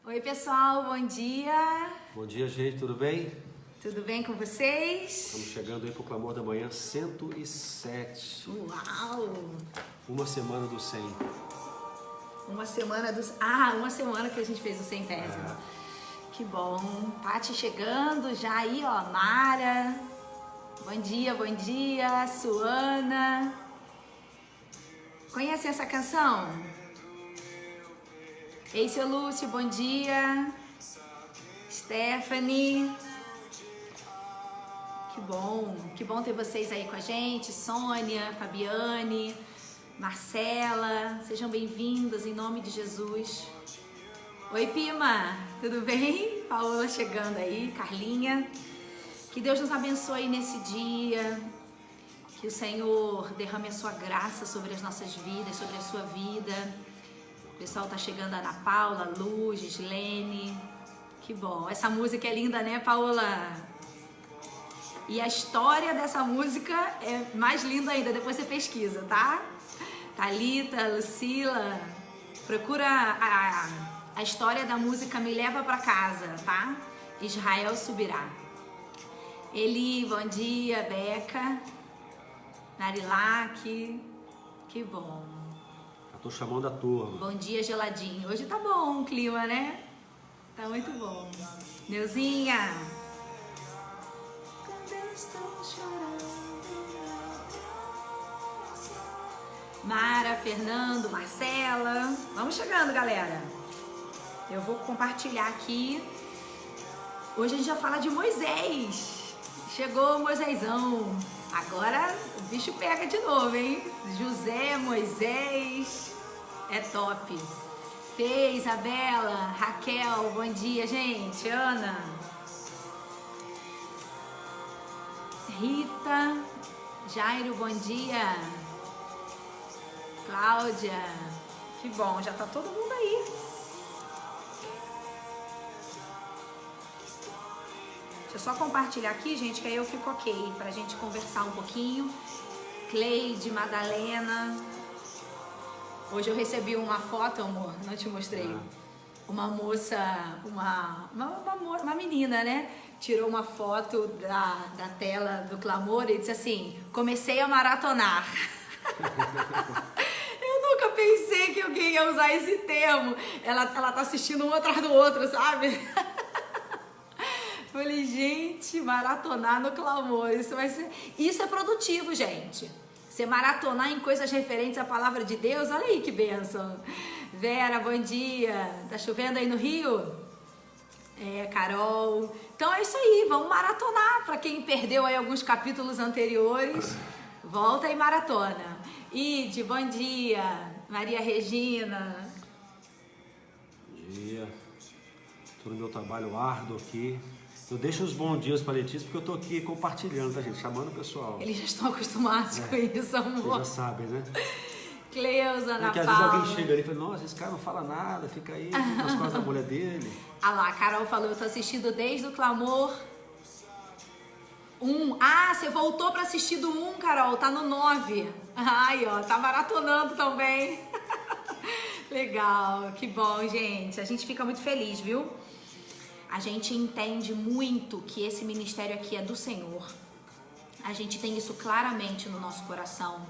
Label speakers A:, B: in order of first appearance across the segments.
A: Oi pessoal, bom dia!
B: Bom dia, gente, tudo bem?
A: Tudo bem com vocês?
B: Estamos chegando aí para o Clamor da Manhã 107.
A: Uau!
B: Uma semana do 100.
A: Uma semana que a gente fez o centésimo. Que bom! Paty chegando já aí, ó, Mara. Bom dia, Suana. Conhece essa canção? Ei, seu Lúcio, bom dia. Stephanie. Que bom ter vocês aí com a gente. Sônia, Fabiane, Marcela, sejam bem-vindas em nome de Jesus. Oi, Pima, tudo bem? Paola chegando aí, Carlinha. Que Deus nos abençoe nesse dia. Que o Senhor derrame a sua graça sobre as nossas vidas, sobre a sua vida. O pessoal tá chegando, Ana Paula, Luz, Gislene. Que bom. Essa música é linda, né, Paola? E a história dessa música é mais linda ainda. Depois você pesquisa, tá? Thalita, Lucila. Procura a história da música Me Leva Pra Casa, tá? Israel Subirá. Eli, bom dia. Beca. Narilac. Que bom.
B: Tô chamando a turma.
A: Bom dia, geladinho. Hoje tá bom o clima, né? Tá muito bom. Neuzinha. Mara, Fernando, Marcela. Vamos chegando, galera. Eu vou compartilhar aqui. Hoje a gente vai falar de Moisés. Chegou o Moisésão. Agora o bicho pega de novo, hein? José, Moisés. É top. Fê, Isabela, Raquel, bom dia, gente. Ana. Rita, Jairo, bom dia. Cláudia, que bom, já tá todo mundo aí. Deixa eu só compartilhar aqui, gente, que aí eu fico ok, pra gente conversar um pouquinho. Cleide, Madalena. Hoje eu recebi uma foto, amor, não te mostrei. Uma moça, uma menina, né? Tirou uma foto da tela do Clamor e disse assim: comecei a maratonar. Eu nunca pensei que alguém ia usar esse termo. Ela tá assistindo um atrás do outro, sabe? Falei, gente, maratonar no Clamor. Isso é produtivo, gente. Você maratonar em coisas referentes à palavra de Deus, olha aí que bênção. Vera, bom dia. Tá chovendo aí no Rio? Carol. Então é isso aí, vamos maratonar. Para quem perdeu aí alguns capítulos anteriores, volta e maratona. Ide, bom dia. Maria Regina.
B: Bom dia. Tô no meu trabalho árduo aqui. Eu deixo os bons dias para Letícia porque eu tô aqui compartilhando, tá, gente? Chamando o pessoal.
A: Eles já estão acostumados com isso, amor.
B: Vocês já sabem, né?
A: Cleusa, Ana Paula.
B: Porque às vezes alguém chega ali e fala, nossa, esse cara não fala nada, fica aí nas costas da mulher dele.
A: Ah lá, a Carol falou, eu tô assistindo desde o Clamor 1. Ah, você voltou pra assistir do 1, Carol, tá no 9. Ai, ó, tá maratonando também. Legal, que bom, gente. A gente fica muito feliz, viu? A gente entende muito que esse ministério aqui é do Senhor. A gente tem isso claramente no nosso coração.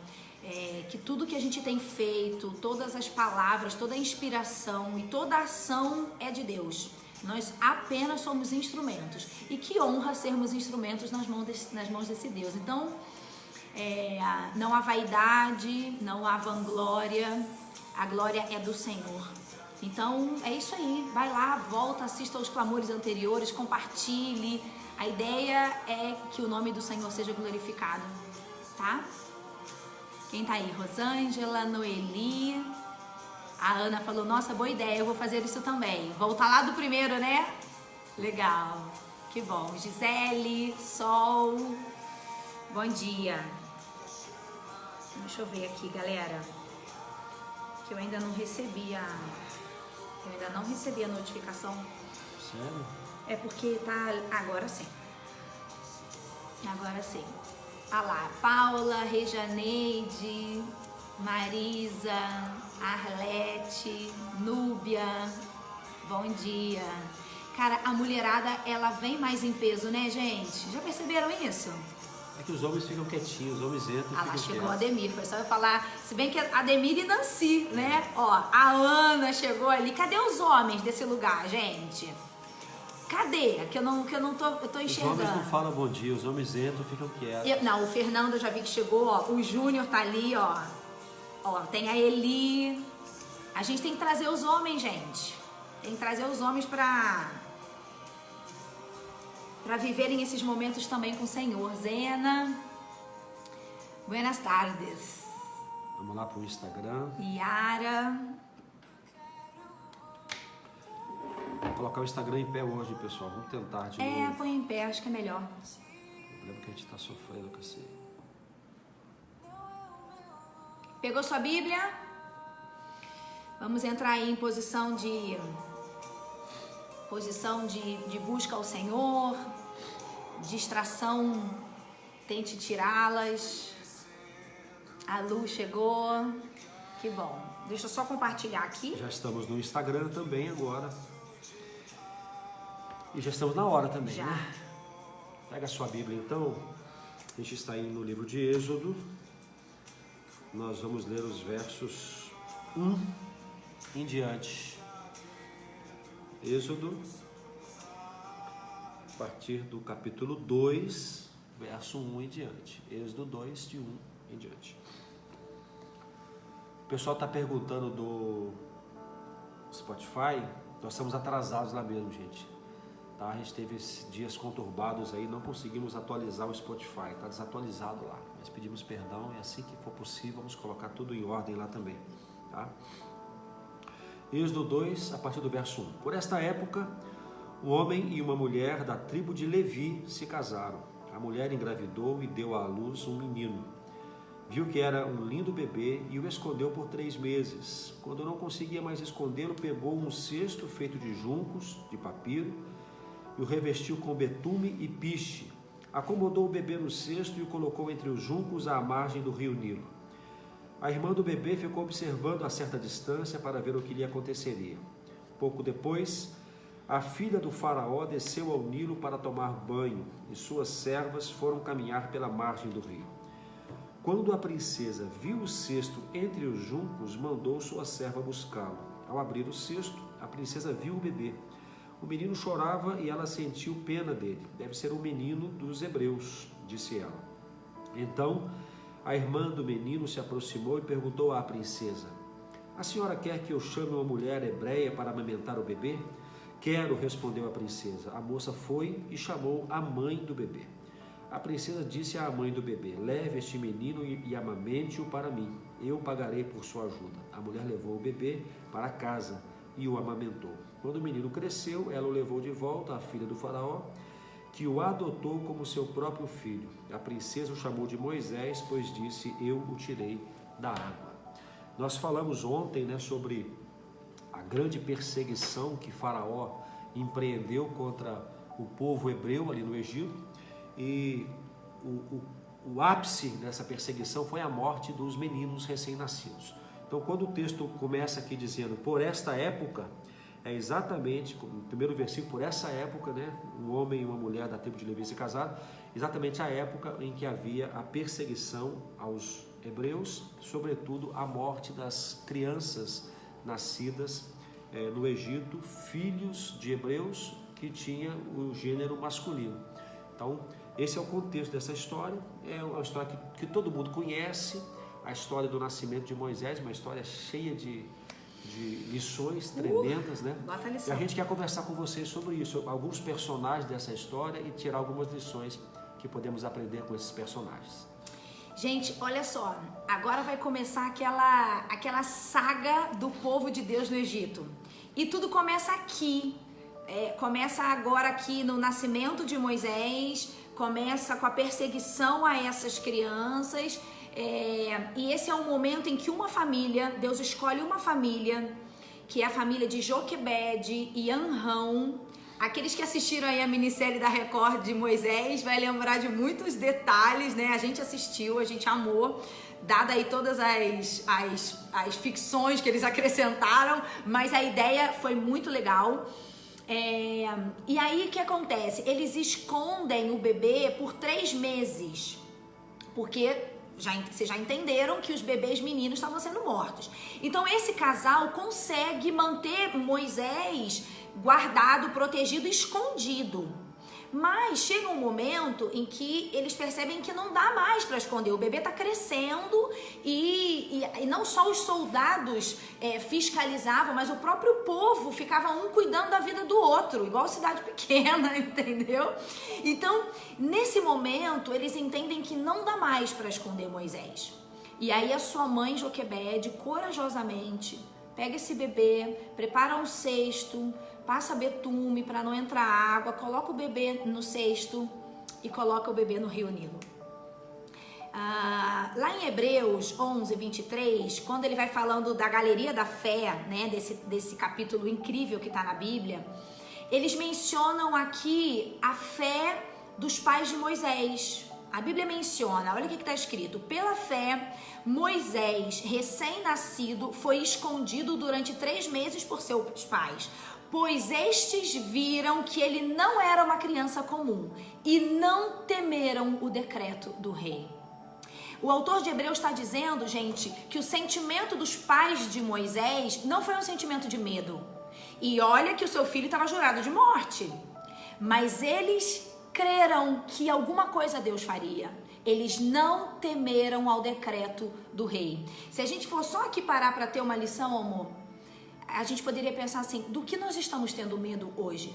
A: Que tudo que a gente tem feito, todas as palavras, toda a inspiração e toda a ação é de Deus. Nós apenas somos instrumentos. E que honra sermos instrumentos nas mãos desse Deus. Então, não há vaidade, não há vanglória. A glória é do Senhor. Então, é isso aí. Vai lá, volta, assista aos clamores anteriores, compartilhe. A ideia é que o nome do Senhor seja glorificado, tá? Quem tá aí? Rosângela, Noeli. A Ana falou, nossa, boa ideia, eu vou fazer isso também. Voltar lá do primeiro, né? Legal, que bom. Gisele, Sol, bom dia. Deixa eu ver aqui, galera, que eu ainda não recebi a notificação.
B: Sério?
A: É porque tá... Agora sim. Ah lá, Paula, Rejaneide, Marisa, Arlete, Núbia, Bom dia. Cara, a mulherada, ela vem mais em peso, né, gente? Já perceberam isso?
B: É que os homens ficam quietinhos, os homens entram e
A: Ah, lá
B: ficam
A: chegou a
B: quietos.
A: Ademir, foi só eu falar. Se bem que a Ademir e Nancy, né? Ó, a Ana chegou ali. Cadê os homens desse lugar, gente? Cadê? Que eu não tô, eu tô
B: Os
A: enxergando.
B: homens não falam bom dia, os homens entram e ficam quietos.
A: Não, o Fernando eu já vi que chegou, ó. O Júnior tá ali, ó. Ó, tem a Eli. A gente tem que trazer os homens, gente. Tem que trazer os homens pra viverem esses momentos também com o Senhor. Zena. Buenas tardes.
B: Vamos lá pro Instagram.
A: Yara.
B: Vou colocar o Instagram em pé hoje, pessoal. Vamos tentar de novo.
A: Põe em pé, acho que é melhor.
B: Lembra que a gente tá sofrendo com esse...
A: Pegou sua Bíblia? Vamos entrar aí em posição de busca ao Senhor, distração, tente tirá-las. A Lu chegou, que bom. Deixa eu só compartilhar aqui.
B: Já estamos no Instagram também agora. E já estamos na hora também,
A: Já.
B: né? Pega a sua Bíblia então. A gente está indo no livro de Êxodo. Nós vamos ler os versos 1 em diante. Êxodo, a partir do capítulo 2, verso 1 em diante. Êxodo 2, de 1 em diante. O pessoal está perguntando do Spotify. Nós estamos atrasados lá mesmo, gente. Tá? A gente teve esses dias conturbados aí, não conseguimos atualizar o Spotify. Está desatualizado lá. Mas pedimos perdão e assim que for possível, vamos colocar tudo em ordem lá também. Tá? Êxodo 2, a partir do verso 1. Por esta época, um homem e uma mulher da tribo de Levi se casaram. A mulher engravidou e deu à luz um menino. Viu que era um lindo bebê e o escondeu por 3 meses. Quando não conseguia mais escondê-lo, pegou um cesto feito de juncos, de papiro, e o revestiu com betume e piche. Acomodou o bebê no cesto e o colocou entre os juncos à margem do rio Nilo. A irmã do bebê ficou observando a certa distância para ver o que lhe aconteceria. Pouco depois, a filha do faraó desceu ao Nilo para tomar banho e suas servas foram caminhar pela margem do rio. Quando a princesa viu o cesto entre os juncos, mandou sua serva buscá-lo. Ao abrir o cesto, a princesa viu o bebê. O menino chorava e ela sentiu pena dele. Deve ser um menino dos hebreus, disse ela. Então, a irmã do menino se aproximou e perguntou à princesa: a senhora quer que eu chame uma mulher hebreia para amamentar o bebê? Quero, respondeu a princesa. A moça foi e chamou a mãe do bebê. A princesa disse à mãe do bebê: leve este menino e amamente-o para mim. Eu pagarei por sua ajuda. A mulher levou o bebê para casa e o amamentou. Quando o menino cresceu, ela o levou de volta à filha do faraó, que o adotou como seu próprio filho. A princesa o chamou de Moisés, pois disse: eu o tirei da água. Nós falamos ontem, né, sobre a grande perseguição que Faraó empreendeu contra o povo hebreu ali no Egito, e o ápice dessa perseguição foi a morte dos meninos recém-nascidos. Então, quando o texto começa aqui dizendo por esta época, é exatamente, no primeiro versículo, por essa época, né, um homem e uma mulher da tribo de Levi se casaram, exatamente a época em que havia a perseguição aos hebreus, sobretudo a morte das crianças nascidas no Egito, filhos de hebreus que tinham o gênero masculino. Então, esse é o contexto dessa história, é uma história que todo mundo conhece, a história do nascimento de Moisés, uma história cheia de lições tremendas, né?
A: Bota a lição.
B: E a gente quer conversar com vocês sobre isso, alguns personagens dessa história e tirar algumas lições que podemos aprender com esses personagens.
A: Gente, olha só, agora vai começar aquela saga do povo de Deus no Egito. E tudo começa aqui, começa agora aqui no nascimento de Moisés, começa com a perseguição a essas crianças, e esse é um momento em que uma família, Deus escolhe uma família, que é a família de Joquebede e Amrão. Aqueles que assistiram aí a minissérie da Record de Moisés vai lembrar de muitos detalhes, né? A gente assistiu, a gente amou. dada aí todas as ficções que eles acrescentaram, mas a ideia foi muito legal. E aí o que acontece? Eles escondem o bebê por 3 meses, porque vocês já entenderam que os bebês meninos estavam sendo mortos. Então esse casal consegue manter Moisés guardado, protegido, escondido. Mas chega um momento em que eles percebem que não dá mais para esconder. O bebê está crescendo e não só os soldados fiscalizavam, mas o próprio povo ficava um cuidando da vida do outro, igual cidade pequena, entendeu? Então, nesse momento, eles entendem que não dá mais para esconder Moisés. E aí a sua mãe Joquebede, corajosamente, pega esse bebê, prepara um cesto, passa betume para não entrar água, coloca o bebê no cesto e coloca o bebê no rio Nilo. Lá em Hebreus 11, 23, quando ele vai falando da galeria da fé, né, desse capítulo incrível que está na Bíblia, eles mencionam aqui a fé dos pais de Moisés. A Bíblia menciona, olha o que está escrito: pela fé, Moisés, recém-nascido, foi escondido durante 3 meses por seus pais, pois estes viram que ele não era uma criança comum e não temeram o decreto do rei. O autor de Hebreus está dizendo, gente, que o sentimento dos pais de Moisés não foi um sentimento de medo. E olha que o seu filho estava jurado de morte. Mas eles creram que alguma coisa Deus faria. Eles não temeram ao decreto do rei. Se a gente for só aqui parar para ter uma lição, amor, a gente poderia pensar assim: do que nós estamos tendo medo hoje?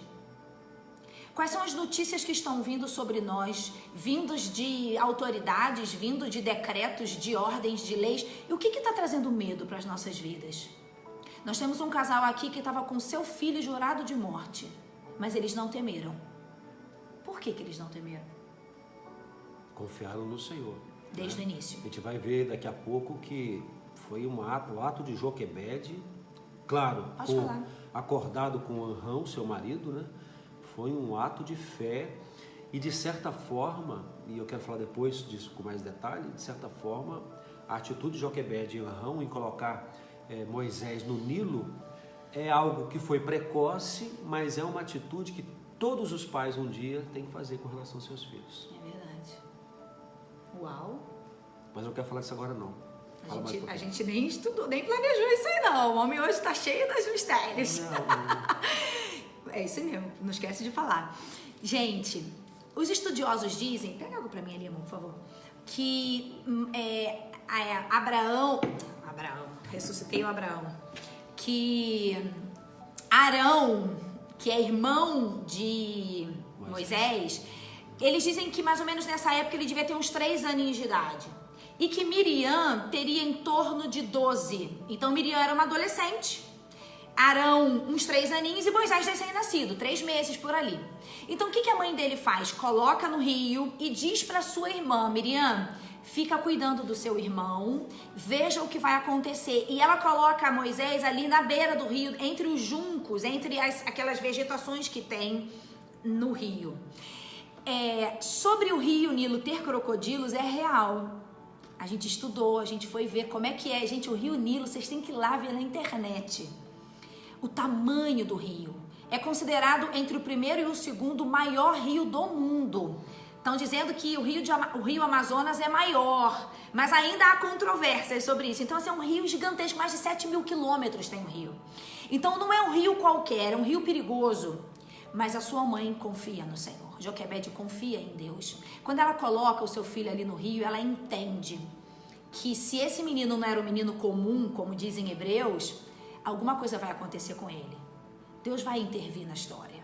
A: Quais são as notícias que estão vindo sobre nós, vindos de autoridades, vindo de decretos, de ordens, de leis? E o que está trazendo medo para as nossas vidas? Nós temos um casal aqui que estava com seu filho jurado de morte, mas eles não temeram. Por que eles não temeram?
B: Confiaram no Senhor.
A: Desde o início.
B: A gente vai ver daqui a pouco que foi o ato de Joquebede, claro, acordado com Anrão, seu marido, né? Foi um ato de fé e, de certa forma, e eu quero falar depois disso com mais detalhe, de certa forma, a atitude de Joquebede e Anrão em colocar Moisés no Nilo é algo que foi precoce, mas é uma atitude que todos os pais um dia têm que fazer com relação aos seus filhos.
A: É verdade. Uau!
B: Mas eu não quero falar disso agora não.
A: A gente nem estudou, nem planejou isso aí não. O homem hoje está cheio dos mistérios. Não. É isso mesmo, não esquece de falar. Gente, os estudiosos dizem, pega água pra mim ali, amor, por favor, que Abraão, ressuscitei o Abraão, que Arão, que é irmão de Moisés, eles dizem que mais ou menos nessa época ele devia ter uns 3 aninhos de idade. E que Miriam teria em torno de 12. Então Miriam era uma adolescente. Arão, uns 3 aninhos, e Moisés recém-nascido, 3 meses por ali. Então o que a mãe dele faz? Coloca no rio e diz para sua irmã: Miriam, fica cuidando do seu irmão, veja o que vai acontecer. E ela coloca Moisés ali na beira do rio, entre os juncos, entre aquelas vegetações que tem no rio. Sobre o rio Nilo ter crocodilos é real. A gente estudou, a gente foi ver como é que é. Gente, o rio Nilo, vocês têm que ir lá ver na internet. O tamanho do rio. É considerado entre o primeiro e o segundo maior rio do mundo. Estão dizendo que o rio Amazonas é maior, mas ainda há controvérsias sobre isso. Então, assim, é um rio gigantesco, mais de 7.000 quilômetros tem o rio. Então, não é um rio qualquer, é um rio perigoso. Mas a sua mãe confia no Senhor. Joquebede confia em Deus. Quando ela coloca o seu filho ali no rio, ela entende que se esse menino não era um menino comum, como dizem Hebreus, alguma coisa vai acontecer com ele. Deus vai intervir na história.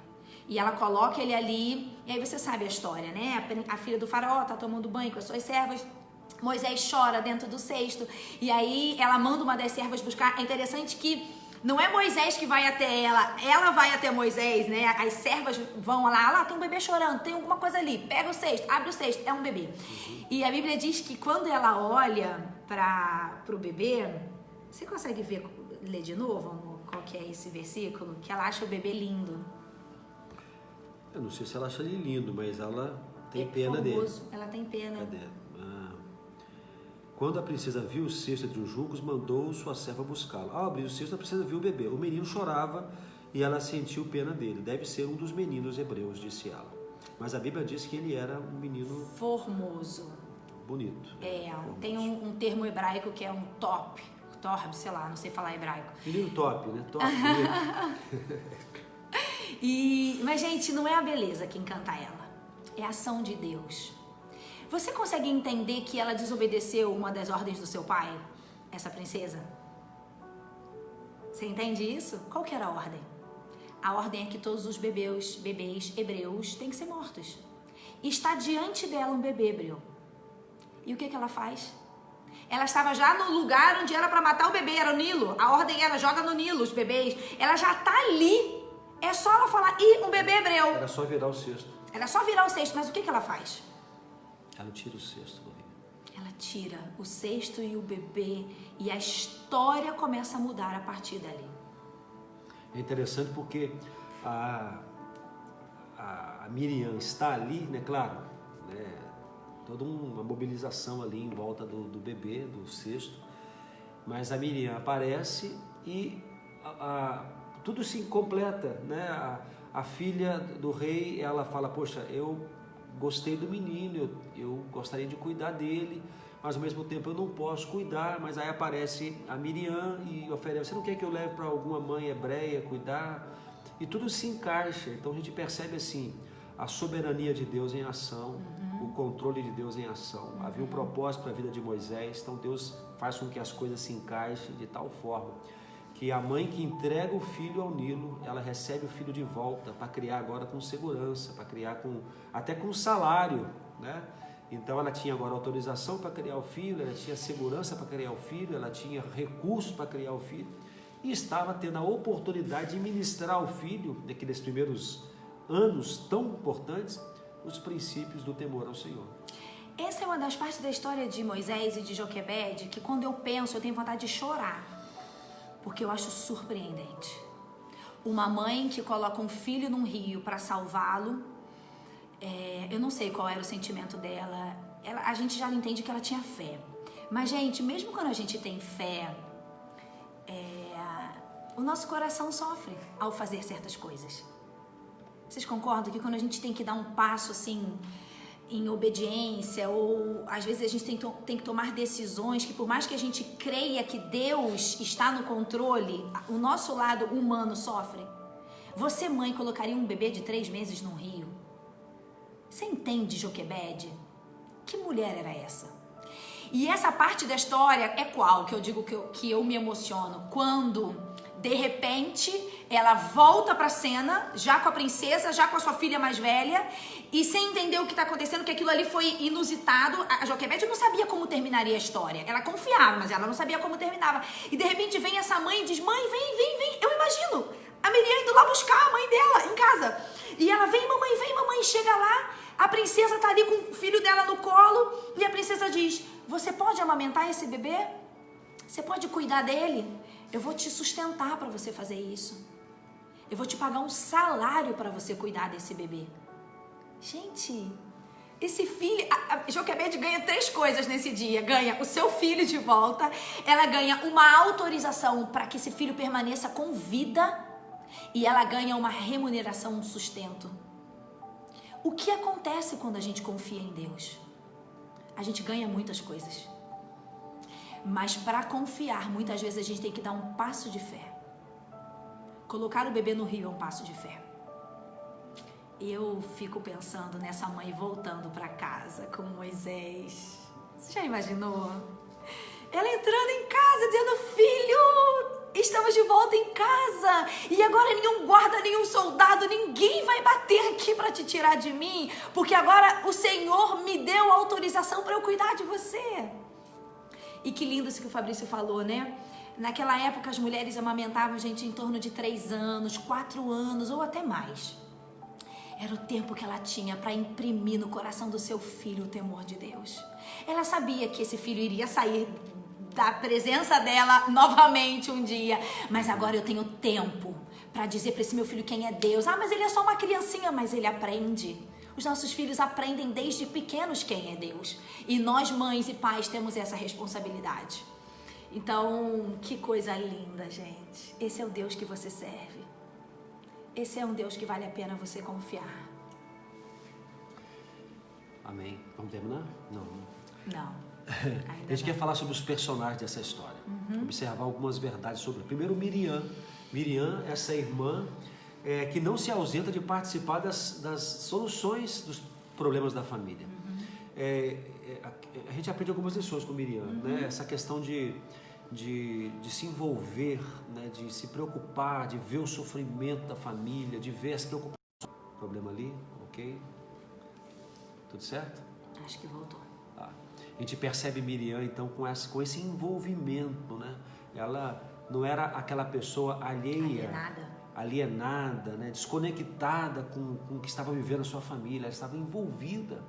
A: E ela coloca ele ali, e aí você sabe a história, né? A filha do faraó tá tomando banho com as suas servas, Moisés chora dentro do cesto, e aí ela manda uma das servas buscar. É interessante que não é Moisés que vai até ela vai até Moisés, né? As servas vão lá, tem um bebê chorando, tem alguma coisa ali, pega o cesto, abre o cesto, é um bebê. E a Bíblia diz que quando ela olha pro bebê, você consegue ler de novo, amor, qual que é esse versículo? Que ela acha o bebê lindo.
B: Eu não sei se ela acha ele lindo, mas ela tem pena
A: formoso.
B: dele.
A: Ela tem pena.
B: Cadê? Quando a princesa viu o cesto entre os juncos, mandou sua serva buscá-lo. Ao abrir o cesto, a princesa viu o bebê. O menino chorava e ela sentiu pena dele. Deve ser um dos meninos hebreus, disse ela. Mas a Bíblia diz que ele era um menino
A: formoso.
B: Bonito.
A: Formoso. Tem um termo hebraico que é um torb, sei lá, não sei falar hebraico.
B: Menino top, né? Top.
A: Mas, gente, não é a beleza que encanta ela. É a ação de Deus. Você consegue entender que ela desobedeceu uma das ordens do seu pai? Essa princesa? Você entende isso? Qual que era a ordem? A ordem é que todos os bebês hebreus têm que ser mortos. E está diante dela um bebê hebreu. E o que ela faz? Ela estava já no lugar onde era para matar o bebê, era o Nilo. A ordem era, joga no Nilo os bebês. Ela já está ali. É só ela falar, um bebê hebreu.
B: Era só virar o cesto.
A: Era só virar o cesto, mas o que ela faz?
B: Ela tira o cesto.
A: Ela tira o cesto e o bebê. E a história começa a mudar a partir dali.
B: É interessante porque a Miriam está ali, né? Claro, né? Toda uma mobilização ali em volta do bebê, do cesto. Mas a Miriam aparece e tudo se completa, né? A filha do rei, ela fala, poxa, eu gostei do menino, eu gostaria de cuidar dele, mas ao mesmo tempo eu não posso cuidar. Mas aí aparece a Miriam e oferece, você não quer que eu leve para alguma mãe hebreia cuidar? E tudo se encaixa. Então a gente percebe assim, a soberania de Deus em ação, o controle de Deus em ação. Havia um propósito para a vida de Moisés, então Deus faz com que as coisas se encaixem de tal forma que a mãe que entrega o filho ao Nilo, ela recebe o filho de volta para criar agora com segurança, para criar até com salário, né? Então ela tinha agora autorização para criar o filho, ela tinha segurança para criar o filho, ela tinha recursos para criar o filho e estava tendo a oportunidade de ministrar ao filho, naqueles primeiros anos tão importantes, os princípios do temor ao Senhor.
A: Essa é uma das partes da história de Moisés e de Joquebede que quando eu penso eu tenho vontade de chorar, porque eu acho surpreendente. Uma mãe que coloca um filho num rio para salvá-lo, eu não sei qual era o sentimento dela. A gente já entende que ela tinha fé. Mas, gente, mesmo quando a gente tem fé, o nosso coração sofre ao fazer certas coisas. Vocês concordam que quando a gente tem que dar um passo assim em obediência, ou às vezes a gente tem que tomar decisões que por mais que a gente creia que Deus está no controle, o nosso lado humano sofre? Você, mãe, colocaria um bebê de 3 meses num rio? Você entende, Joquebede? Que mulher era essa? E essa parte da história é qual? Que eu digo que eu me emociono. Quando, de repente, ela volta pra cena, já com a princesa, já com a sua filha mais velha, e sem entender o que está acontecendo, que aquilo ali foi inusitado. A Joquebede não sabia como terminaria a história. Ela confiava, mas ela não sabia como terminava. E de repente vem essa mãe e diz, mãe, vem. Eu imagino a Miriam indo lá buscar a mãe dela em casa. E ela, vem mamãe, chega lá. A princesa tá ali com o filho dela no colo e a princesa diz, você pode amamentar esse bebê? Você pode cuidar dele? Eu vou te sustentar para você fazer isso. Eu vou te pagar um salário para você cuidar desse bebê. Gente, esse filho... A Joquebede ganha 3 coisas nesse dia. Ganha o seu filho de volta, ela ganha uma autorização para que esse filho permaneça com vida e ela ganha uma remuneração, um sustento. O que acontece quando a gente confia em Deus? A gente ganha muitas coisas. Mas para confiar, muitas vezes a gente tem que dar um passo de fé. Colocar o bebê no rio é um passo de fé. Eu fico pensando nessa mãe voltando para casa com Moisés. Você já imaginou? Ela entrando em casa dizendo, filho, estamos de volta em casa. E agora nenhum guarda, nenhum soldado, ninguém vai bater aqui para te tirar de mim. Porque agora o Senhor me deu autorização para eu cuidar de você. E que lindo isso que o Fabrício falou, né? Naquela época as mulheres amamentavam, gente, em torno de 3 anos, 4 anos ou até mais. Era o tempo que ela tinha para imprimir no coração do seu filho o temor de Deus. Ela sabia que esse filho iria sair da presença dela novamente um dia. Mas agora eu tenho tempo para dizer para esse meu filho quem é Deus. Ah, mas ele é só uma criancinha, mas ele aprende. Os nossos filhos aprendem desde pequenos quem é Deus. E nós, mães e pais, temos essa responsabilidade. Então, que coisa linda, gente. Esse é o Deus que você serve. Esse é um Deus que vale a pena você confiar.
B: Amém. Vamos terminar? Não.
A: Não.
B: A gente quer falar sobre os personagens dessa história. Observar algumas verdades sobre. Primeiro, Miriam. Miriam, essa irmã que não se ausenta de participar das soluções dos problemas da família. A gente aprende algumas lições com Miriam, né? Essa questão de se envolver, né? De se preocupar, de ver o sofrimento da família, de ver as preocupações. Problema ali, ok? Tudo certo?
A: Acho que voltou.
B: Tá. A gente percebe Miriam então com esse envolvimento, né? Ela não era aquela pessoa alienada, né? Desconectada com o que estava vivendo a sua família, ela estava envolvida.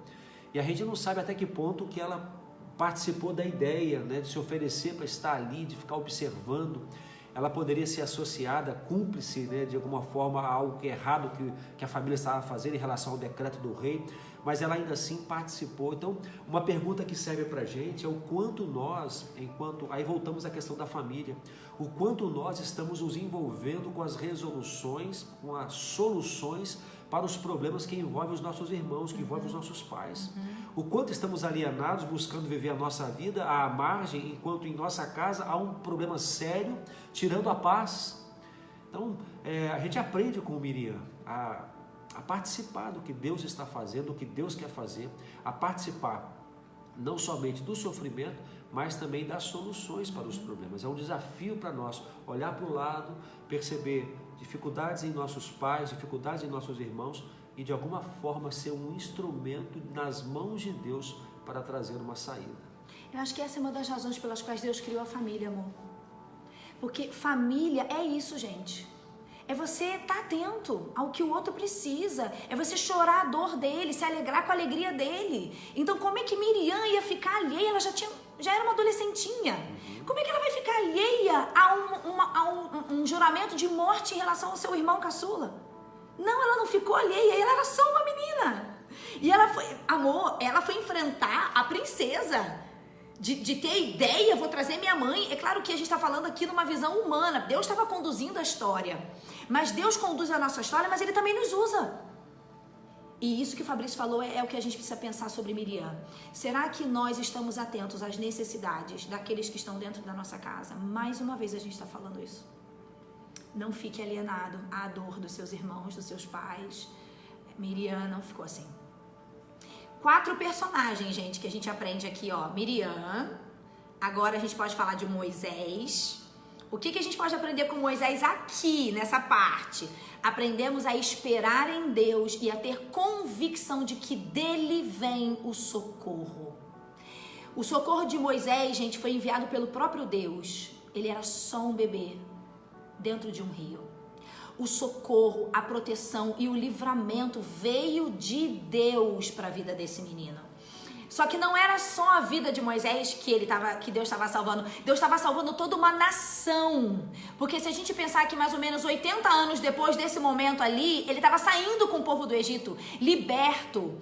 B: E a gente não sabe até que ponto que ela participou da ideia, né? De se oferecer para estar ali, de ficar observando. Ela poderia ser associada, cúmplice, né? De alguma forma a algo que é errado que a família estava fazendo em relação ao decreto do rei, mas ela ainda assim participou. Então, uma pergunta que serve para a gente é o quanto nós, aí voltamos à questão da família, o quanto nós estamos nos envolvendo com as resoluções, com as soluções para os problemas que envolvem os nossos irmãos, que envolvem os nossos pais. O quanto estamos alienados, buscando viver a nossa vida à margem, enquanto em nossa casa há um problema sério, tirando a paz. Então, a gente aprende com Miriam a participar do que Deus está fazendo, do que Deus quer fazer, a participar não somente do sofrimento, mas também das soluções para os problemas. É um desafio para nós olhar para o lado, perceber dificuldades em nossos pais, dificuldades em nossos irmãos e de alguma forma ser um instrumento nas mãos de Deus para trazer uma saída.
A: Eu acho que essa é uma das razões pelas quais Deus criou a família, amor. Porque família é isso, gente. É você estar atento ao que o outro precisa. É você chorar a dor dele, se alegrar com a alegria dele. Então, como é que Miriam ia ficar alheia? Ela já era uma adolescentinha. Como é que ela vai ficar alheia a um juramento de morte em relação ao seu irmão caçula? Não, ela não ficou alheia. Ela era só uma menina. E ela foi enfrentar a princesa. De ter ideia, vou trazer minha mãe. É claro que a gente está falando aqui numa visão humana. Deus estava conduzindo a história. Mas Deus conduz a nossa história, mas Ele também nos usa. E isso que o Fabrício falou é o que a gente precisa pensar sobre Miriam. Será que nós estamos atentos às necessidades daqueles que estão dentro da nossa casa? Mais uma vez a gente está falando isso. Não fique alienado à dor dos seus irmãos, dos seus pais. Miriam não ficou assim. 4 personagens, gente, que a gente aprende aqui, ó. Miriam. Agora a gente pode falar de Moisés. O que a gente pode aprender com Moisés aqui, nessa parte? Aprendemos a esperar em Deus e a ter convicção de que dele vem o socorro. O socorro de Moisés, gente, foi enviado pelo próprio Deus. Ele era só um bebê dentro de um rio. O socorro, a proteção e o livramento veio de Deus para a vida desse menino. Só que não era só a vida de Moisés que Deus estava salvando. Deus estava salvando toda uma nação. Porque se a gente pensar que mais ou menos 80 anos depois desse momento ali, ele estava saindo com o povo do Egito, liberto.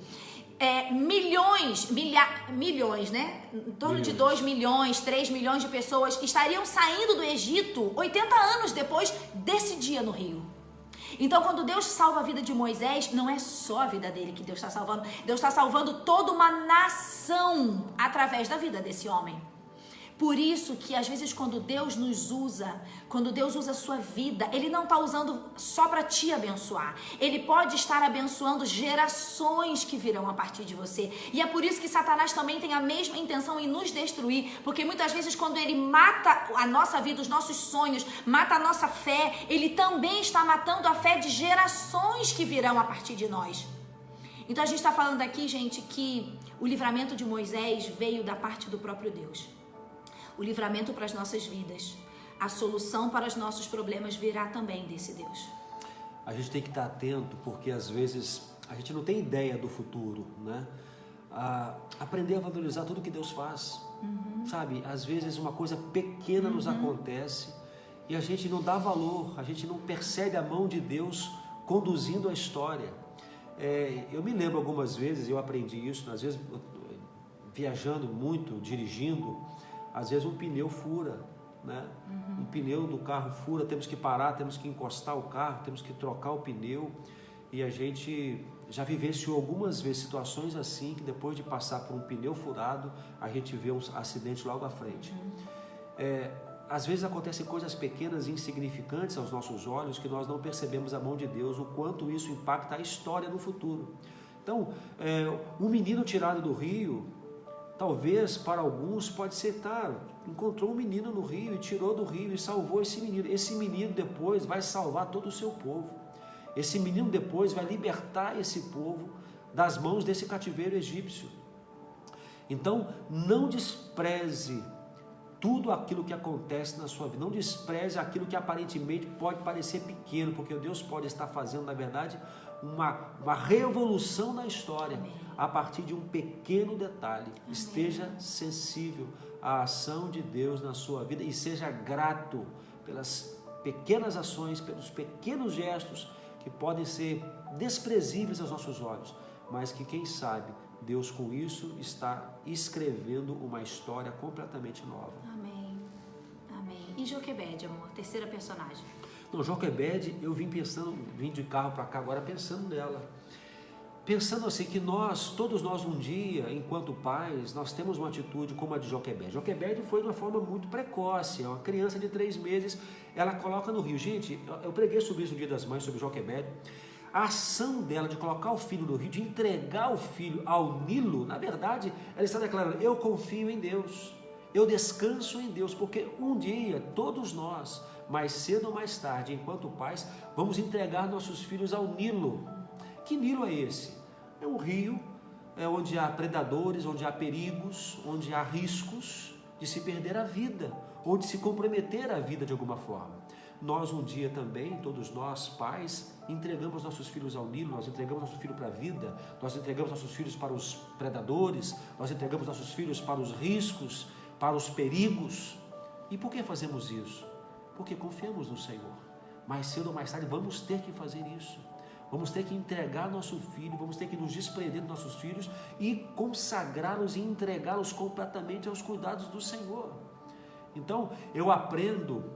A: Milhões, né? Em torno de 2 milhões, 3 milhões de pessoas estariam saindo do Egito 80 anos depois desse dia no rio. Então, quando Deus salva a vida de Moisés, não é só a vida dele que Deus está salvando. Deus está salvando toda uma nação através da vida desse homem. Por isso que às vezes quando Deus nos usa, quando Deus usa a sua vida, Ele não está usando só para te abençoar. Ele pode estar abençoando gerações que virão a partir de você. E é por isso que Satanás também tem a mesma intenção em nos destruir. Porque muitas vezes quando ele mata a nossa vida, os nossos sonhos, mata a nossa fé, ele também está matando a fé de gerações que virão a partir de nós. Então a gente está falando aqui, gente, que o livramento de Moisés veio da parte do próprio Deus. O livramento para as nossas vidas, a solução para os nossos problemas virá também desse Deus.
B: A gente tem que estar atento, porque às vezes a gente não tem ideia do futuro, né? Aprender a valorizar tudo que Deus faz, sabe? Às vezes uma coisa pequena nos acontece e a gente não dá valor, a gente não percebe a mão de Deus conduzindo a história. Eu me lembro algumas vezes, eu aprendi isso, às vezes viajando muito, dirigindo, às vezes um pneu fura, né? Um pneu do carro fura, temos que parar, temos que encostar o carro, temos que trocar o pneu, e a gente já vivenciou algumas vezes situações assim, que depois de passar por um pneu furado, a gente vê um acidente logo à frente. Às vezes acontecem coisas pequenas e insignificantes aos nossos olhos que nós não percebemos a mão de Deus, o quanto isso impacta a história no futuro. Então, um menino tirado do rio, talvez para alguns pode ser, encontrou um menino no rio e tirou do rio e salvou esse menino. Esse menino depois vai salvar todo o seu povo. Esse menino depois vai libertar esse povo das mãos desse cativeiro egípcio. Então, não despreze tudo aquilo que acontece na sua vida. Não despreze aquilo que aparentemente pode parecer pequeno, porque Deus pode estar fazendo, na verdade, uma revolução na história. Amém. A partir de um pequeno detalhe. Amém. Esteja sensível à ação de Deus na sua vida e seja grato pelas pequenas ações, pelos pequenos gestos que podem ser desprezíveis aos nossos olhos, mas que, quem sabe, Deus com isso está escrevendo uma história completamente nova.
A: Amém. Amém. E Joquebede, amor, terceira personagem?
B: Não, Joquebede, eu vim de carro para cá agora pensando nela. Pensando assim que todos nós um dia, enquanto pais, nós temos uma atitude como a de Joquebede. Joquebede foi de uma forma muito precoce, é uma criança de 3 meses, ela coloca no rio. Gente, eu preguei sobre isso no Dia das Mães, sobre Joquebede. A ação dela de colocar o filho no rio, de entregar o filho ao Nilo, na verdade, ela está declarando: eu confio em Deus, eu descanso em Deus, porque um dia, todos nós, mais cedo ou mais tarde, enquanto pais, vamos entregar nossos filhos ao Nilo. Que Nilo é esse? É um rio onde há predadores, onde há perigos, onde há riscos de se perder a vida, ou de se comprometer a vida de alguma forma. Nós um dia também, todos nós pais, entregamos nossos filhos ao Nilo, nós entregamos nosso filho para a vida, nós entregamos nossos filhos para os predadores, nós entregamos nossos filhos para os riscos, para os perigos. E por que fazemos isso? Porque confiamos no Senhor. Mais cedo ou mais tarde vamos ter que fazer isso. Vamos ter que entregar nosso filho, vamos ter que nos desprender dos nossos filhos e consagrá-los e entregá-los completamente aos cuidados do Senhor. Então, eu aprendo,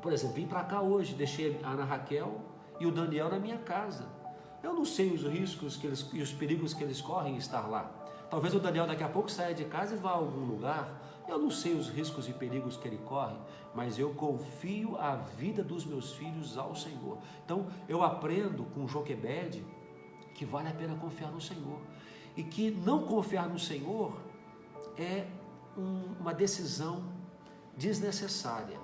B: por exemplo, vim para cá hoje, deixei a Ana Raquel e o Daniel na minha casa. Eu não sei os riscos e os perigos que eles correm em estar lá. Talvez o Daniel daqui a pouco saia de casa e vá a algum lugar. Eu não sei os riscos e perigos que ele corre, mas eu confio a vida dos meus filhos ao Senhor. Então, eu aprendo com Joquebede que vale a pena confiar no Senhor. E que não confiar no Senhor é uma decisão desnecessária.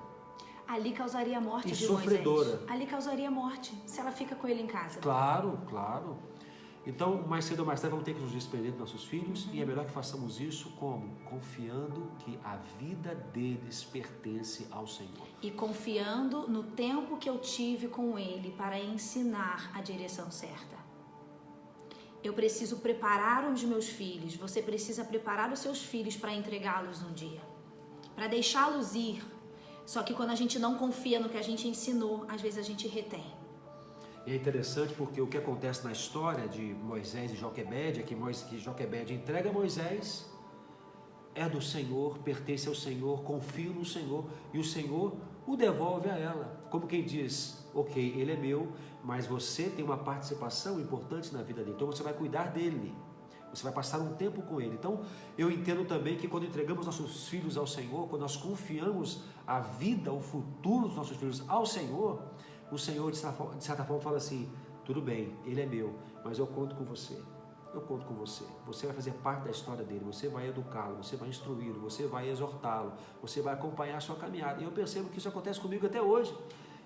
A: Ali causaria a morte
B: e
A: de
B: sofredora.
A: Moisés. Ali causaria a morte, se ela fica com ele em casa.
B: Claro, claro. Então, mais cedo ou mais tarde, vamos ter que nos desprender dos nossos filhos, e é melhor que façamos isso como? Confiando que a vida deles pertence ao Senhor.
A: E confiando no tempo que eu tive com ele para ensinar a direção certa. Eu preciso preparar os meus filhos, você precisa preparar os seus filhos para entregá-los um dia, para deixá-los ir. Só que quando a gente não confia no que a gente ensinou, às vezes a gente retém.
B: E é interessante porque o que acontece na história de Moisés e Joquebede é que Joquebede entrega Moisés, é do Senhor, pertence ao Senhor, confia no Senhor, e o Senhor o devolve a ela. Como quem diz: ok, ele é meu, mas você tem uma participação importante na vida dele, então você vai cuidar dele, você vai passar um tempo com ele. Então eu entendo também que quando entregamos nossos filhos ao Senhor, quando nós confiamos a vida, o futuro dos nossos filhos ao Senhor, o Senhor de certa forma fala assim: tudo bem, ele é meu, mas eu conto com você. Eu conto com você. Você vai fazer parte da história dele, você vai educá-lo, você vai instruí-lo, você vai exortá-lo, você vai acompanhar a sua caminhada. E eu percebo que isso acontece comigo até hoje.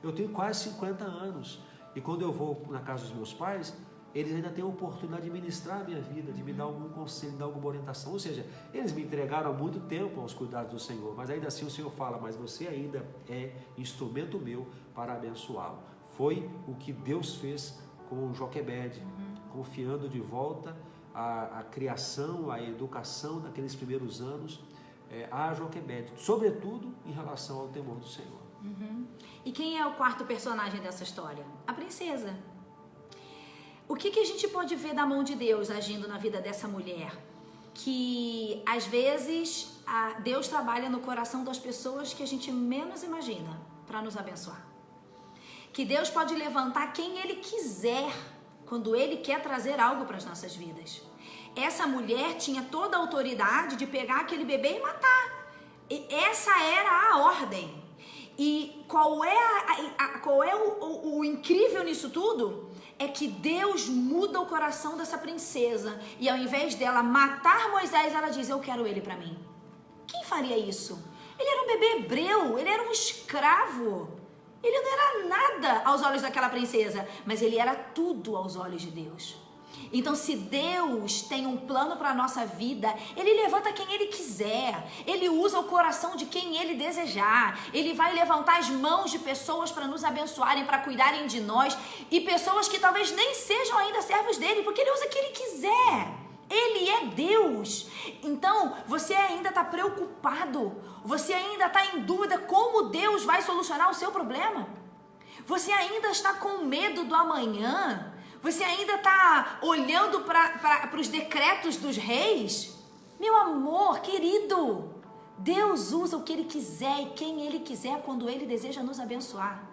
B: Eu tenho quase 50 anos e quando eu vou na casa dos meus pais, eles ainda têm a oportunidade de ministrar a minha vida, de me dar algum conselho, de dar alguma orientação. Ou seja, eles me entregaram há muito tempo aos cuidados do Senhor, mas ainda assim o Senhor fala: mas você ainda é instrumento meu para abençoá-lo. Foi o que Deus fez com Joquebede, confiando de volta a criação, a educação daqueles primeiros anos a Joquebede, sobretudo em relação ao temor do Senhor.
A: E quem é o quarto personagem dessa história? A princesa. O que a gente pode ver da mão de Deus agindo na vida dessa mulher? Que às vezes Deus trabalha no coração das pessoas que a gente menos imagina para nos abençoar. Que Deus pode levantar quem Ele quiser quando Ele quer trazer algo para as nossas vidas. Essa mulher tinha toda a autoridade de pegar aquele bebê e matar. E essa era a ordem. E qual é o incrível nisso tudo? É que Deus muda o coração dessa princesa. E ao invés dela matar Moisés, ela diz, eu quero ele para mim. Quem faria isso? Ele era um bebê hebreu, ele era um escravo. Ele não era nada aos olhos daquela princesa, mas ele era tudo aos olhos de Deus. Então, se Deus tem um plano para a nossa vida, Ele levanta quem Ele quiser. Ele usa o coração de quem Ele desejar. Ele vai levantar as mãos de pessoas para nos abençoarem, para cuidarem de nós. E pessoas que talvez nem sejam ainda servos dEle, porque Ele usa quem Ele quiser. Ele é Deus. Então, você ainda está preocupado? Você ainda está em dúvida como Deus vai solucionar o seu problema? Você ainda está com medo do amanhã? Você ainda está olhando para os decretos dos reis? Meu amor, querido, Deus usa o que Ele quiser e quem Ele quiser quando Ele deseja nos abençoar.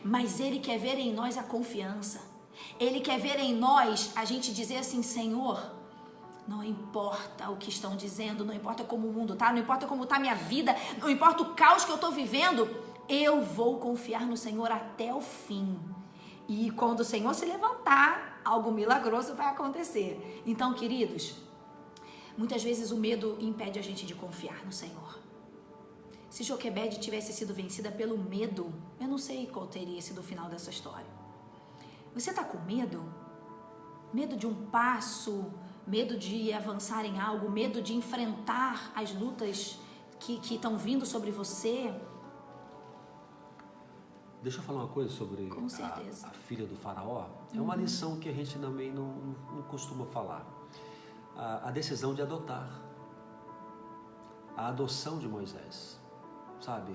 A: Mas Ele quer ver em nós a confiança. Ele quer ver em nós a gente dizer assim, Senhor, não importa o que estão dizendo, não importa como o mundo está, não importa como está a minha vida, não importa o caos que eu estou vivendo, eu vou confiar no Senhor até o fim. E quando o Senhor se levantar, algo milagroso vai acontecer. Então, queridos, muitas vezes o medo impede a gente de confiar no Senhor. Se Joquebede tivesse sido vencida pelo medo, eu não sei qual teria sido o final dessa história. Você está com medo? Medo de um passo, medo de avançar em algo, medo de enfrentar as lutas que estão vindo sobre você?
B: Deixa eu falar uma coisa sobre a filha do faraó. É uma lição que a gente também não costuma falar. A decisão de adotar. A adoção de Moisés. Sabe?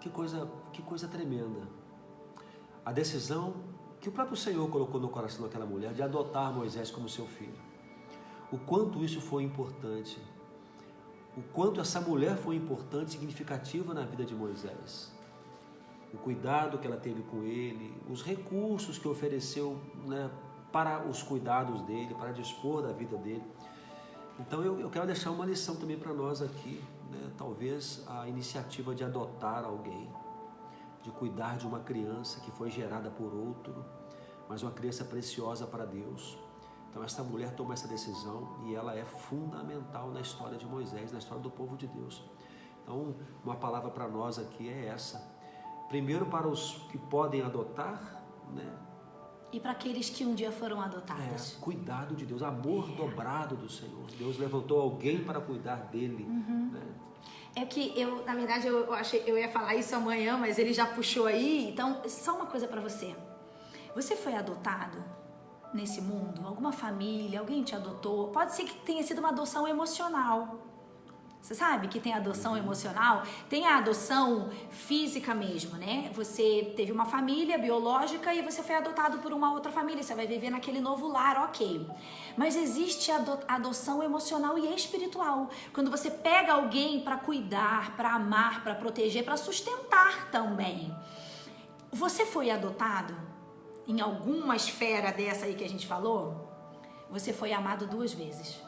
B: Que coisa tremenda. A decisão que o próprio Senhor colocou no coração daquela mulher de adotar Moisés como seu filho. O quanto isso foi importante. O quanto essa mulher foi importante e significativa na vida de Moisés. O cuidado que ela teve com ele, os recursos que ofereceu, né, para os cuidados dele, para dispor da vida dele. Então eu quero deixar uma lição também para nós aqui, né, talvez a iniciativa de adotar alguém, de cuidar de uma criança que foi gerada por outro, mas uma criança preciosa para Deus. Então essa mulher toma essa decisão e ela é fundamental na história de Moisés, na história do povo de Deus. Então uma palavra para nós aqui é essa. Primeiro para os que podem adotar, né?
A: E para aqueles que um dia foram adotados.
B: Cuidado de Deus, amor dobrado do Senhor. Deus levantou alguém para cuidar dele. Né?
A: É que na verdade, eu ia falar isso amanhã, mas ele já puxou aí. Então, só uma coisa para você. Você foi adotado nesse mundo? Alguma família, alguém te adotou? Pode ser que tenha sido uma adoção emocional. Você sabe que tem a adoção emocional, tem a adoção física mesmo, né? Você teve uma família biológica e você foi adotado por uma outra família, você vai viver naquele novo lar, ok. Mas existe a adoção emocional e espiritual, quando você pega alguém para cuidar, para amar, para proteger, para sustentar também. Você foi adotado em alguma esfera dessa aí que a gente falou? Você foi amado 2 vezes.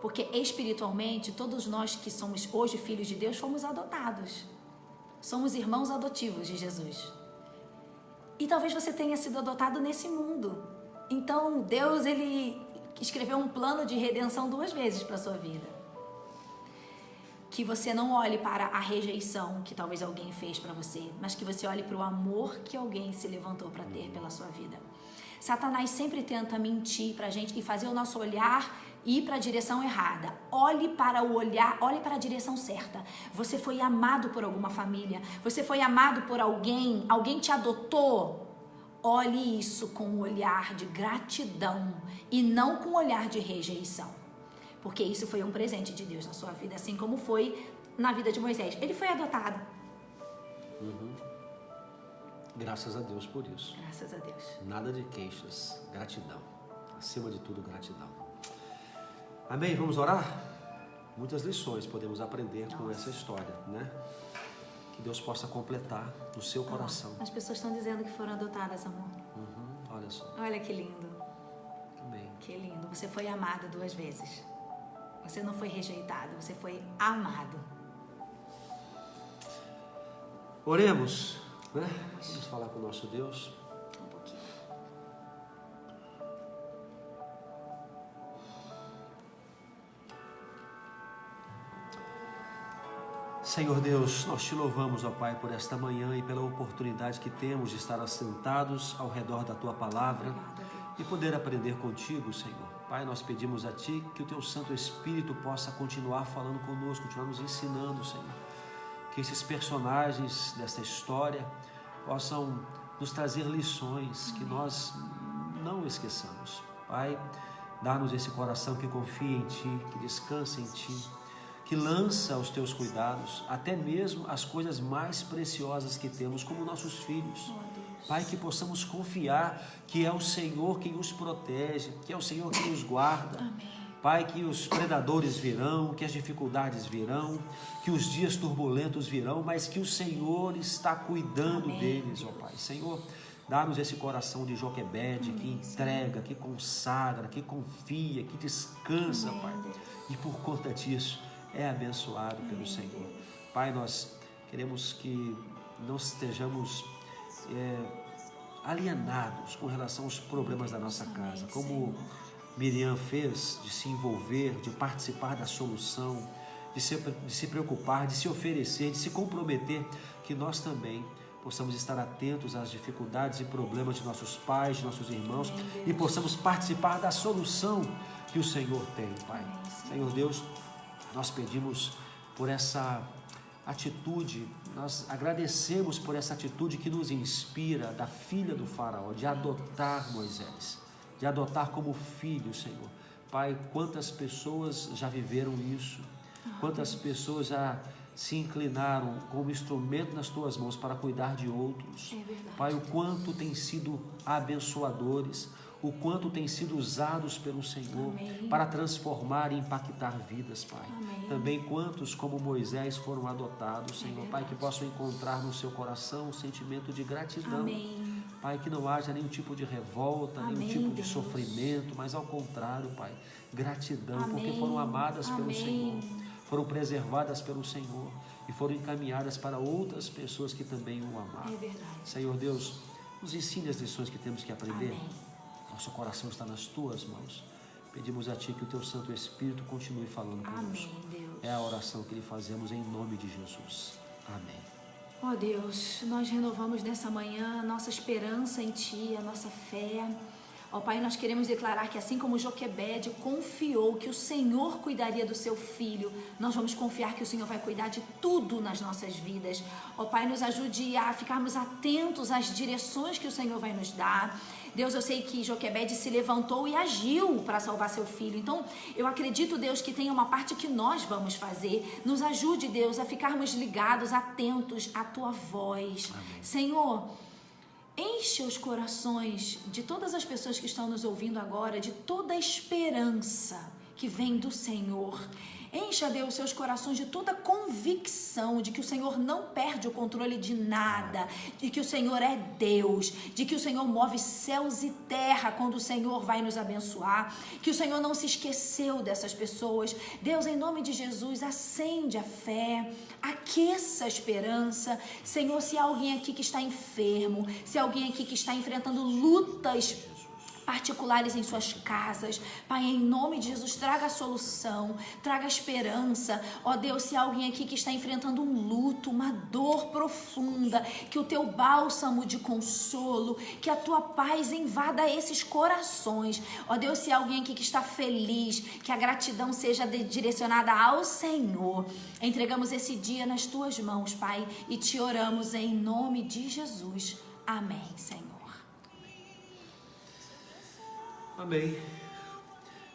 A: Porque espiritualmente, todos nós que somos hoje filhos de Deus, fomos adotados. Somos irmãos adotivos de Jesus. E talvez você tenha sido adotado nesse mundo. Então, Deus, Ele escreveu um plano de redenção 2 vezes para a sua vida. Que você não olhe para a rejeição que talvez alguém fez para você, mas que você olhe para o amor que alguém se levantou para ter pela sua vida. Satanás sempre tenta mentir para a gente e fazer o nosso olhar ir para a direção errada. Olhe para o olhar, olhe para a direção certa. Você foi amado por alguma família, você foi amado por alguém te adotou. Olhe isso com um olhar de gratidão e não com um olhar de rejeição. Porque isso foi um presente de Deus na sua vida, assim como foi na vida de Moisés. Ele foi adotado.
B: Graças a Deus por isso.
A: Graças a Deus.
B: Nada de queixas, gratidão. Acima de tudo, gratidão. Amém? Vamos orar? Muitas lições podemos aprender com essa história, né? Que Deus possa completar no seu coração.
A: As pessoas estão dizendo que foram adotadas, amor.
B: Olha só.
A: Olha que lindo.
B: Amém.
A: Que lindo. Você foi amado 2 vezes. Você não foi rejeitado, você foi amado.
B: Oremos, né? Vamos falar com o nosso Deus.
A: Um pouquinho.
B: Senhor Deus, nós te louvamos, ó Pai, por esta manhã e pela oportunidade que temos de estar assentados ao redor da Tua Palavra e poder aprender contigo, Senhor. Pai, nós pedimos a Ti que o Teu Santo Espírito possa continuar falando conosco, continuar nos ensinando, Senhor. Que esses personagens desta história possam nos trazer lições que nós não esqueçamos. Pai, dá-nos esse coração que confia em Ti, que descansa em Ti, que lança aos Teus cuidados, até mesmo as coisas mais preciosas que temos, como nossos filhos. Pai, que possamos confiar que é o Senhor quem os protege, que é o Senhor quem os guarda.
A: Amém.
B: Pai, que os predadores virão, que as dificuldades virão, que os dias turbulentos virão, mas que o Senhor está cuidando deles, ó Pai. Senhor, dá-nos esse coração de Joquebede, que entrega, que consagra, que confia, que descansa, Pai. E por conta disso, é abençoado pelo Senhor. Pai, nós queremos que não estejamos alienados com relação aos problemas da nossa casa, como Miriam fez, de se envolver, de participar da solução, de se preocupar, de se oferecer, de se comprometer, que nós também possamos estar atentos às dificuldades e problemas de nossos pais, de nossos irmãos, e possamos participar da solução que o Senhor tem, Pai. Senhor Deus, nós pedimos por essa atitude, nós agradecemos por essa atitude que nos inspira da filha do faraó, de adotar Moisés, de adotar como filho, Senhor. Pai, quantas pessoas já viveram isso, quantas pessoas já se inclinaram como instrumento nas Tuas mãos para cuidar de outros. Pai, o quanto tem sido abençoadores, o quanto têm sido usados pelo Senhor para transformar e impactar vidas, Pai. Também quantos, como Moisés, foram adotados, Senhor. Pai, que possam encontrar no seu coração um sentimento de gratidão. Pai, que não haja nenhum tipo de revolta, nenhum tipo de sofrimento, mas ao contrário, Pai, gratidão, porque foram amadas pelo Senhor, foram preservadas pelo Senhor e foram encaminhadas para outras pessoas que também o amaram. Senhor Deus, nos ensine as lições que temos que aprender. Nosso coração está nas Tuas mãos. Pedimos a Ti que o Teu Santo Espírito continue falando conosco. É a oração que lhe fazemos em nome de Jesus. Amém.
A: Ó Deus, nós renovamos nessa manhã a nossa esperança em Ti, a nossa fé. Ó Pai, nós queremos declarar que assim como Joquebede confiou que o Senhor cuidaria do seu filho, nós vamos confiar que o Senhor vai cuidar de tudo nas nossas vidas. Ó Pai, nos ajude a ficarmos atentos às direções que o Senhor vai nos dar. Deus, eu sei que Joquebede se levantou e agiu para salvar seu filho. Então, eu acredito, Deus, que tem uma parte que nós vamos fazer. Nos ajude, Deus, a ficarmos ligados, atentos à Tua voz.
B: Amém.
A: Senhor, enche os corações de todas as pessoas que estão nos ouvindo agora, de toda a esperança que vem do Senhor. Encha, Deus, seus corações de toda convicção de que o Senhor não perde o controle de nada, de que o Senhor é Deus, de que o Senhor move céus e terra quando o Senhor vai nos abençoar, que o Senhor não se esqueceu dessas pessoas. Deus, em nome de Jesus, acende a fé, aqueça a esperança. Senhor, se há alguém aqui que está enfermo, se há alguém aqui que está enfrentando lutas particulares em suas casas, Pai, em nome de Jesus, traga a solução, traga a esperança. Ó Deus, se há alguém aqui que está enfrentando um luto, uma dor profunda, que o Teu bálsamo de consolo, que a Tua paz invada esses corações. Ó Deus, se há alguém aqui que está feliz, que a gratidão seja direcionada ao Senhor. Entregamos esse dia nas Tuas mãos, Pai, e Te oramos em nome de Jesus. Amém, Senhor.
B: Amém.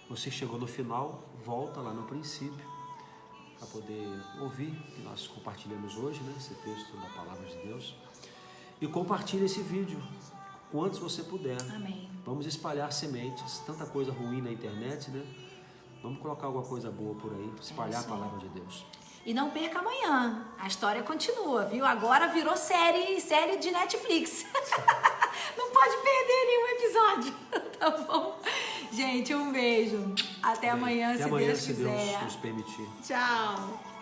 B: Você chegou no final, volta lá no princípio para poder ouvir o que nós compartilhamos hoje, né? Esse texto da Palavra de Deus. E compartilhe esse vídeo quantos você puder.
A: Amém.
B: Vamos espalhar sementes, tanta coisa ruim na internet, né? Vamos colocar alguma coisa boa por aí, espalhar a palavra de Deus.
A: E não perca amanhã, a história continua, viu? Agora virou série de Netflix. Não pode perder nenhum episódio, tá bom? Gente, um beijo. Até amanhã,
B: Até
A: se
B: amanhã,
A: Deus
B: se
A: quiser.
B: Deus nos permitir.
A: Tchau.